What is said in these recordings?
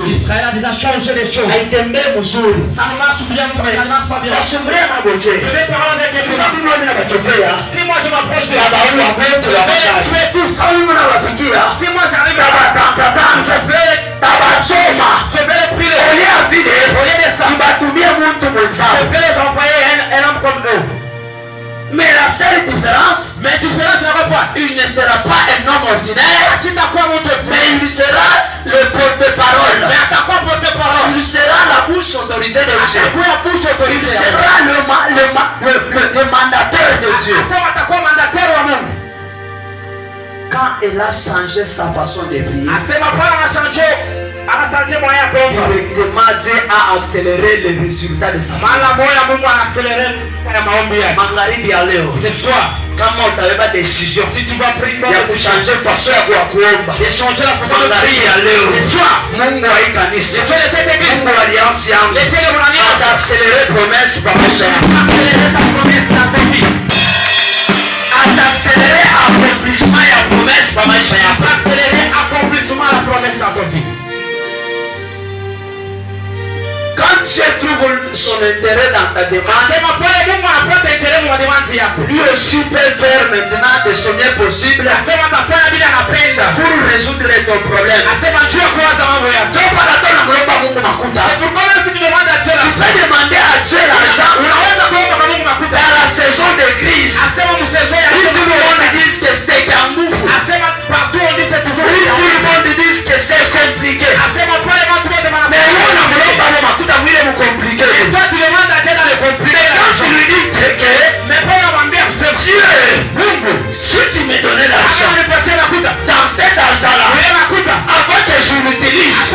Israël a déjà changé les choses. Ça ne marche bien, ça ne marche pas bien. Je vais parler avec quelqu'un. Si moi je m'approche de la je vais tuer tous. Si moi j'arrive à je vais les prier. Au lieu de ça, je vais les envoyer un homme comme eux. Mais la seule différence, il ne sera pas un homme ordinaire, mais il sera le porte-parole. Il sera la bouche autorisée de Dieu. Il sera le mandataire de Dieu. Quand elle a changé sa façon de prier, directement Dieu a accéléré les résultats de sa vie. Ce soir, quand on t'avait pas de décision, si tu vas prier, il y a pour changer la façon de changer la façon de prier. Ce soir, Mungu wa kanisa, Mungu wa alliance yangu, accélérer promesse par ma chair. Accélérer sa promesse dans ta vie. Accélérer accomplissement et promesse par ma chair. Accélérer accomplissement la promesse dans ta vie. Quand Dieu trouve son intérêt dans ta demande, lui aussi peut faire maintenant de son mieux possible pour résoudre ton problème. C'est pourquoi si tu demandes à Dieu tu peux demander à Dieu l'argent dans la saison de crise. Où tout le monde dit que c'est Kangoufou. partout on dit c'est toujours Où tout le monde dit que c'est compliqué. Mais compliqué. Et toi tu demandes à Dieu dans le compliqué. Quand tu lui dis que Dieu, si tu me donnais l'argent, dans cet argent-là, avant que je l'utilise,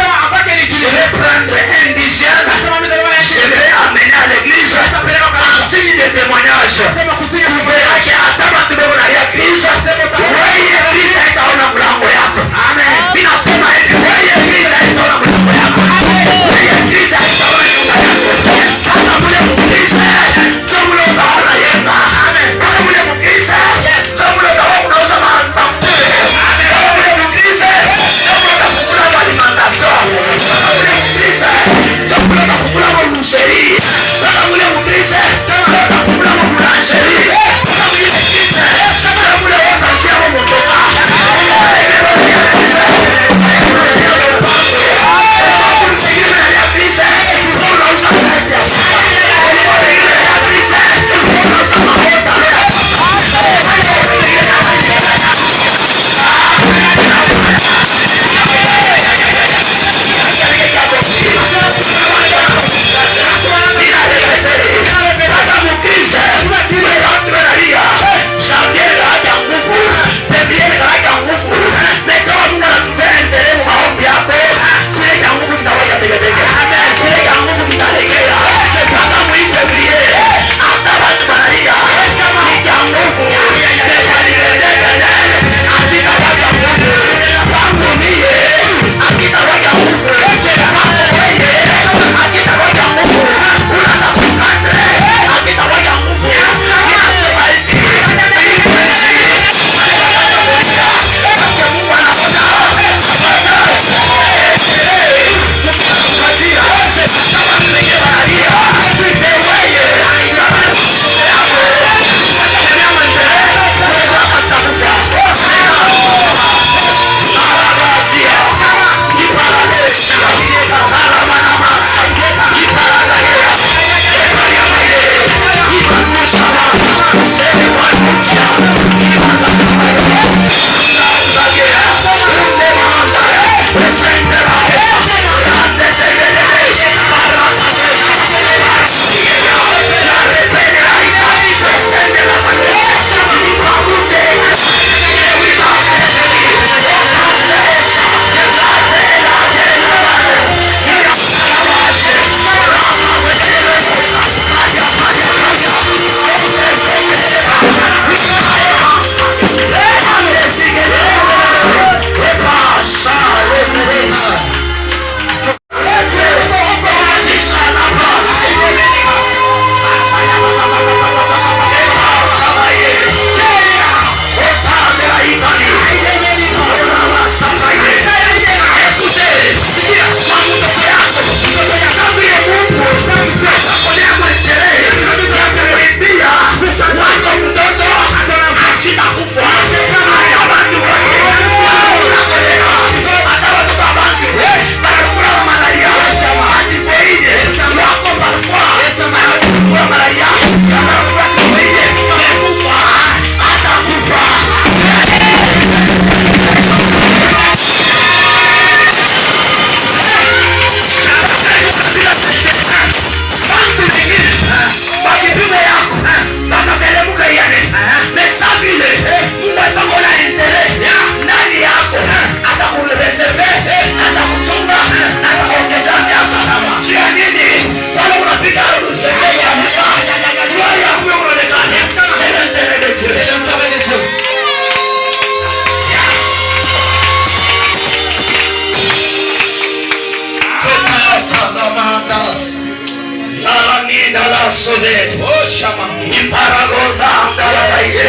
Naranida la sode. Oh shama. Iparagoza andala baye.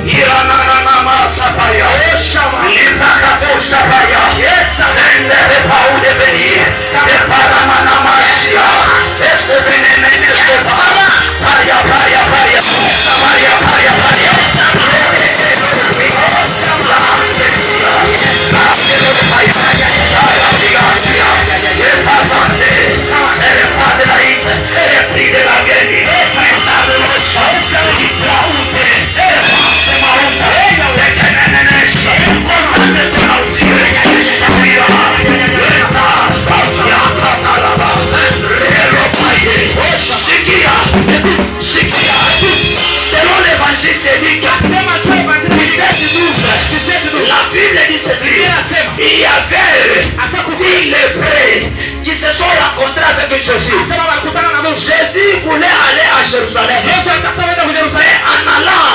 Iranana masapaya. Oh shama. Lipakato shapaya. Yes. Sende de paude veni. De paramana masia. Ese venene sopa. Paya paya paya. Paya paya paya. Selon l'évangile de Luc, la Bible dit ceci. Il y avait 10 lépreux qui se sont rencontrés avec Jésus. Jésus voulait aller à Jérusalem. Mais en allant,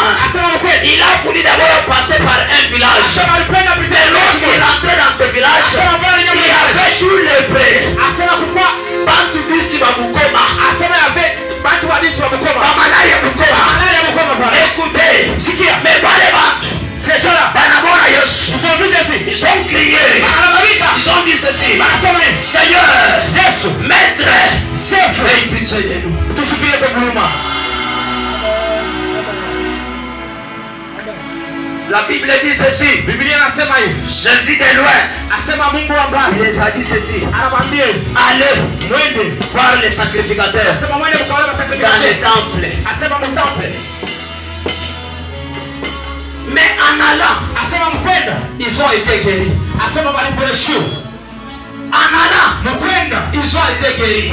il a voulu d'abord passer par un village. Mais lorsqu'il entrait dans ce village, il y avait 2 lépreux. Écoutez, mais pas les bandes. Ces gens-là, ils ont crié. Ils ont dit ceci. Seigneur, maître, aie pitié de nous. La Bible dit ceci. Jésus de loin, il les a dit ceci. Allez voir les sacrificateurs dans les temples. Mais en allant, ils ont été guéris. En allant, ils ont été guéris.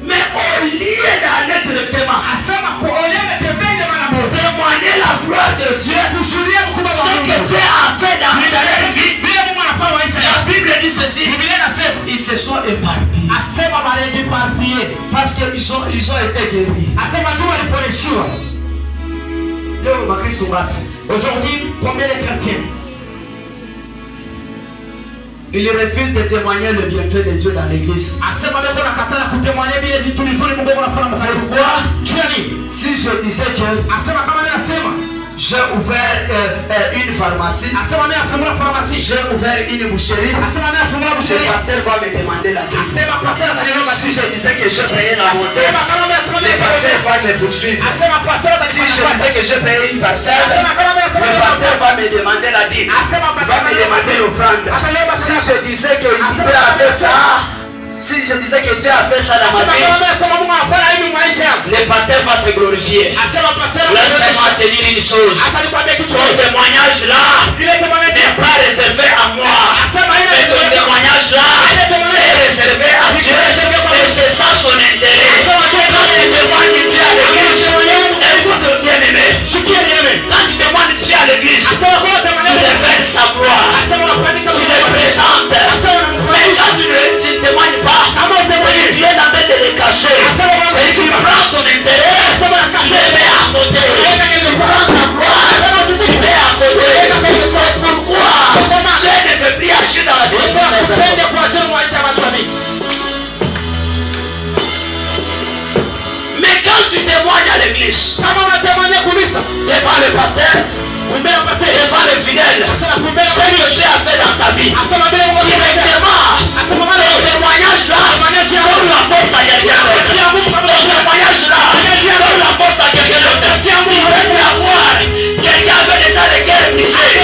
Mais au lieu d'aller directement, témoigner la gloire de Dieu, ce que Dieu a fait dans leur vie, la Bible dit ceci. Ils se sont éparpillés. Parce qu'ils ont été guéris. Aujourd'hui, combien de chrétiens ils refusent de témoigner le bienfait de Dieu dans l'église? Pourquoi? Si je disais que j'ai ouvert une pharmacie, j'ai ouvert une boucherie, le pasteur va me demander la dîme. Si je disais que j'ai payé la montagne, le pasteur va me poursuivre. Si je disais que j'ai payé une parcelle, le pasteur va me demander la dîme, va me demander l'offrande. Si je disais que Dieu a fait ça, si je disais que Dieu a fait ça dans ma vie, le pasteur va se glorifier. Laissez-moi te dire une chose. Ton témoignage là n'est pas réservé à moi. Mais ton témoignage là est réservé à Dieu. Et c'est ça son intérêt. Quand tu témoignes Dieu à l'église, écoute bien aimé. Quand tu témoignes Dieu à l'église, tu révèles sa gloire. Tu le présentes. Mais quand tu ne témoignes pas, tu es en train de le cacher. Et tu prends son intérêt, tu le mets à côté. Tu prends sa gloire, tu le mets à côté. C'est pourquoi Dieu ne veut plus agir dans la vie de mais quand tu témoignes à l'église, devant le pasteur, devant les fidèles, ce que Dieu a fait dans ta vie, directement, le témoignage là, donne la force à quelqu'un d'autre. Le témoignage là, donne la force à quelqu'un d'autre. Il veut avoir quelqu'un avait déjà les cœurs brisés. Il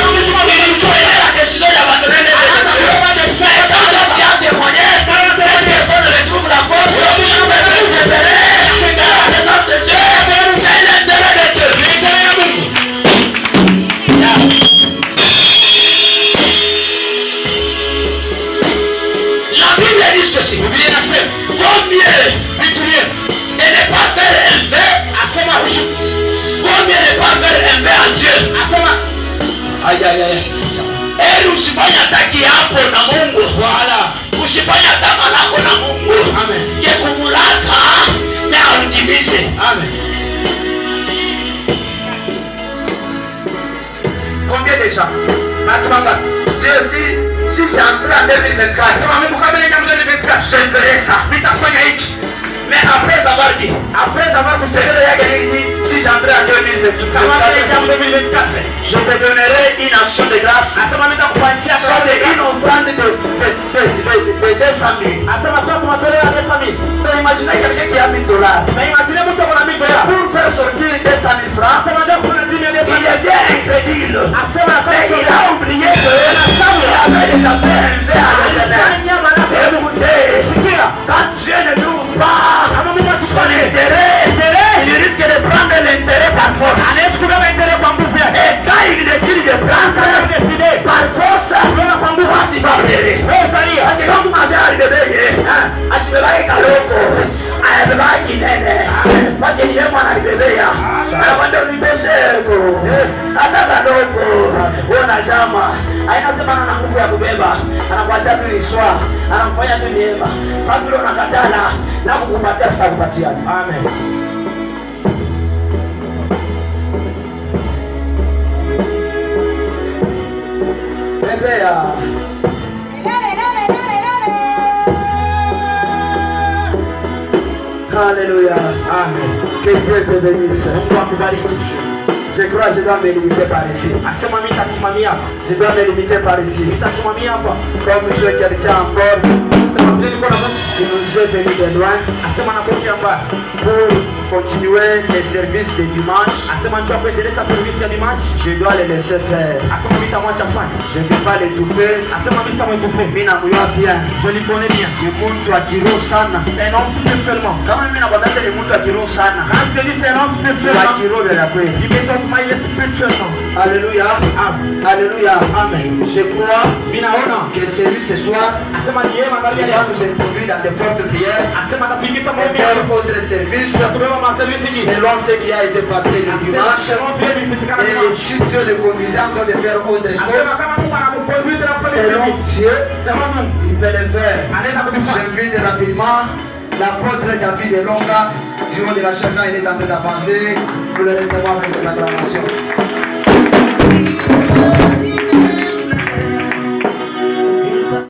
prenait la décision d'abandonner les études. Mais quand tu as témoigné, cette personne retrouve la force de persévérer dans la présence de Dieu. C'est l'intérêt de Dieu. La Bible dit ceci. Vaut mieux et ne pas faire un vœu. Vaut mieux ne pas faire un vœu à Dieu. Aïe. Eli usifanye ataki hapo na Mungu. Usifanye ataka lako na Mungu. Ke kumulaka na audimize. Combien de gens? Dieu aussi si j'entrais en 2024, je ferai ça. Mais après avoir dit, si j'entrais en 2024, je te donnerai une action de grâce. Une offrande de 200 000. Mais imaginez quelqu'un qui a $1000. Pour faire sortir 200 000 francs, il est bien incrédule. Mais il a oublié que il avait déjà fait un verre à l'éternel. Écoutez, quand Dieu ne trouve pas son intérêt, il risque de prendre l'intérêt par force. Et quand il décide de prendre par force, quand il va pleurer. Parce que quand vous m'avez arrivé, je vais aller à l'eau. Je vais aller à l'eau. Parce que je vais aller à anasema ana nguvu ya kubeba, anakupatia tu ishwa, anamfanya tu neema. Sasa vile unakatana na kukupatia sitakupatia. Amen. Bebea. Alléluia. Amen. Que Dieu te bénisse. Je crois que je dois me limiter par ici. Je dois me limiter par ici. Comme je suis quelqu'un encore qui nous est venu de loin pour continuer les services de dimanche. Je dois les laisser faire. Je ne vais pas les couper. Je les connais bien. Le monde doit dire sana. Quand même, le monde doit dire sana. Alléluia. Alléluia. Amen. Je crois que celui ce soir va nous introduire dans des fortes prières et faire autre service selon ce qui a été passé le dimanche. Et si Dieu le conduisait encore de faire autre chose, selon Dieu, il va le faire. J'invite rapidement l'apôtre David Elonga, du haut de la chacun, il est en train d'avancer pour le recevoir avec des acclamations.